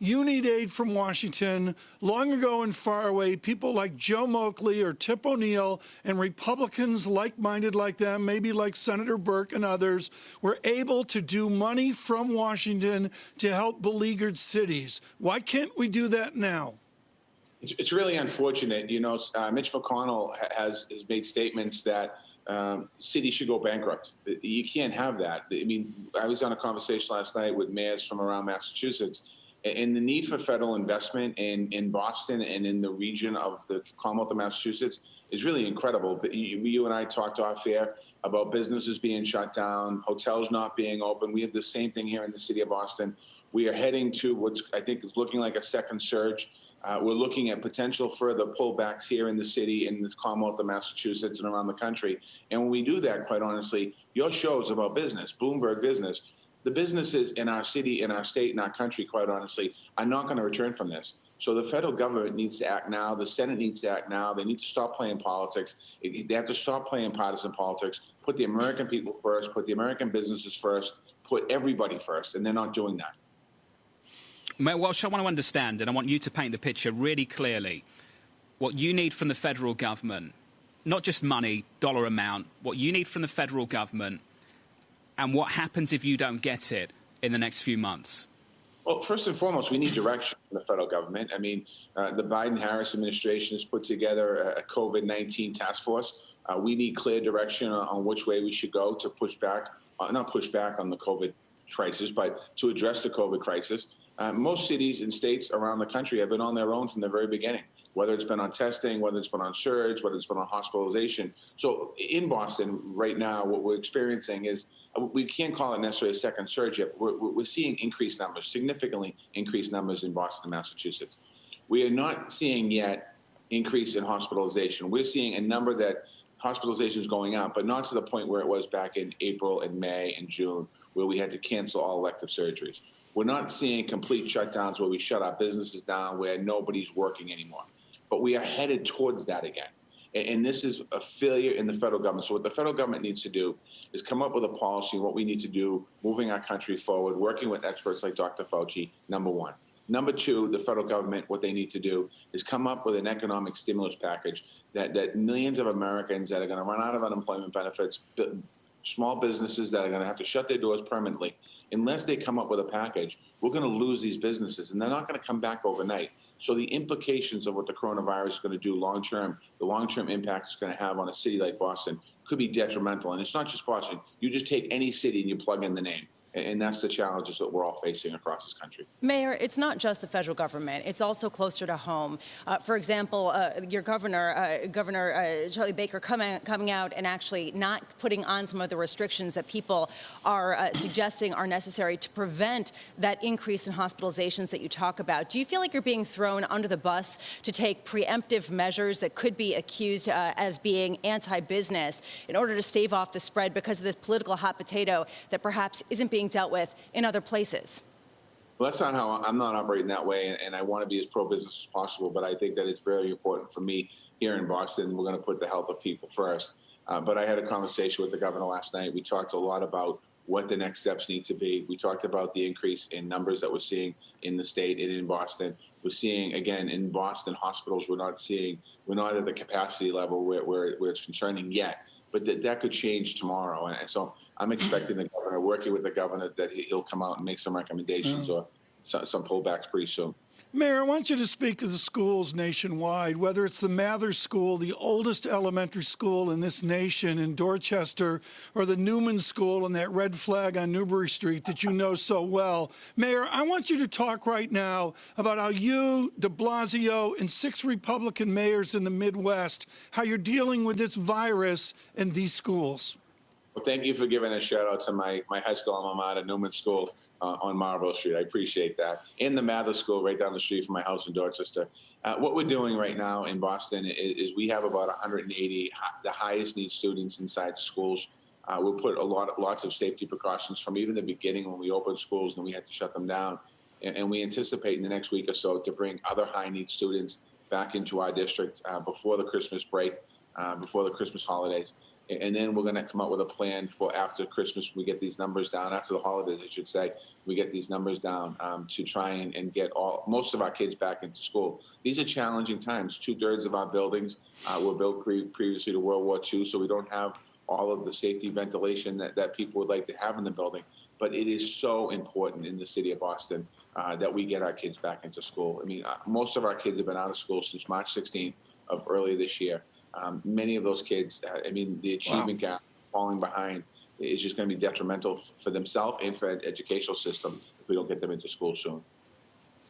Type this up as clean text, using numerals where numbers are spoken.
You need aid from Washington. Long ago and far away, people like Joe Moakley or Tip O'Neill and Republicans like-minded like them, maybe like Senator Burke and others, were able to do money from Washington to help beleaguered cities. Why can't we do that now? It's really unfortunate. You know, Mitch McConnell has made statements that cities should go bankrupt. You can't have that. I mean, I was on a conversation last night with mayors from around Massachusetts, and the need for federal investment in Boston and in the region of the Commonwealth of Massachusetts is really incredible. But you and I talked off air about businesses being shut down, hotels not being open. We have the same thing here in the city of Boston. We are heading to what I think is looking like a second surge. We're looking at potential further pullbacks here in the city, in this Commonwealth of Massachusetts, and around the country. And when we do that, quite honestly, your show is about business, Bloomberg Business. The businesses in our city, in our state, in our country, quite honestly, are not going to return from this. So the federal government needs to act now. The Senate needs to act now. They need to stop playing politics. They have to stop playing partisan politics, put the American people first, put the American businesses first, put everybody first, and they're not doing that. Mayor Walsh, I want to understand, and I want you to paint the picture really clearly. What you need from the federal government, not just money, dollar amount, what you need from the federal government, and what happens if you don't get it in the next few months. Well, first and foremost, we need direction from the federal government. I mean, the Biden-Harris administration has put together a COVID-19 task force. We need clear direction on which way we should go to push back, not push back on the COVID crisis, but to address the COVID crisis. Most cities and states around the country have been on their own from the very beginning, whether it's been on testing, whether it's been on surge, whether it's been on hospitalization. So in Boston right now, what we're experiencing is, we can't call it necessarily a second surge yet. We're seeing increased numbers, significantly increased numbers in Boston, Massachusetts. We are not seeing yet increase in hospitalization. We're seeing a number that hospitalization is going up, but not to the point where it was back in April and May and June, where we had to cancel all elective surgeries. We're not seeing complete shutdowns where we shut our businesses down, where nobody's working anymore. But we are headed towards that again. And this is a failure in the federal government. So what the federal government needs to do is come up with a policy, what we need to do, moving our country forward, working with experts like Dr. Fauci, number one. Number two, the federal government, what they need to do is come up with an economic stimulus package that millions of Americans that are going to run out of unemployment benefits, small businesses that are going to have to shut their doors permanently, unless they come up with a package, we're going to lose these businesses, and they're not going to come back overnight. So the implications of what the coronavirus is going to do long-term, the long-term impact it's going to have on a city like Boston could be detrimental. And it's not just Boston. You just take any city and you plug in the name. And that's the challenges that we're all facing across this country. Mayor, it's not just the federal government. It's also closer to home. For example, your Governor Charlie Baker coming out and actually not putting on some of the restrictions that people are suggesting are necessary to prevent that increase in hospitalizations that you talk about. Do you feel like you're being thrown under the bus to take preemptive measures that could be accused as being anti-business in order to stave off the spread because of this political hot potato that perhaps isn't being dealt with in other places? Well, that's not how I'm not operating that way, and I want to be as pro-business as possible, but I think that it's very important for me here in Boston. We're going to put the health of people first. But I had a conversation with the governor last night. We talked a lot about what the next steps need to be. We talked about the increase in numbers that we're seeing in the state and in Boston. We're seeing, again, in Boston hospitals, we're not at the capacity level where it's concerning yet, but that could change tomorrow. And so I'm expecting the governor, working with the governor, that he'll come out and make some recommendations or some pullbacks pretty soon. Mayor, I want you to speak of the schools nationwide, whether it's the Mather School, the oldest elementary school in this nation in Dorchester, or the Newman School and that red flag on Newbury Street that you know so well. Mayor, I want you to talk right now about how you, de Blasio, and 6 Republican mayors in the Midwest, how you're dealing with this virus in these schools. Well, thank you for giving a shout out to my high school alma mater, Newman School, on Marlborough Street. I appreciate that. And the Mather School right down the street from my house in Dorchester. What we're doing right now in Boston is we have about 180, the highest need students inside the schools. We'll put lots of safety precautions from even the beginning when we opened schools and we had to shut them down. And we anticipate in the next week or so to bring other high need students back into our district before the Christmas break, before the Christmas holidays. And then we're going to come up with a plan for after Christmas. We get these numbers down, after the holidays, I should say, we get these numbers down to try and get most of our kids back into school. These are challenging times. 2/3 of our buildings were built previously to World War II, so we don't have all of the safety ventilation that people would like to have in the building. But it is so important in the city of Boston that we get our kids back into school. I mean, most of our kids have been out of school since March 16th of earlier this year. Many of those kids, the achievement gap, falling behind, is just going to be detrimental for themselves and for the educational system if we don't get them into school soon.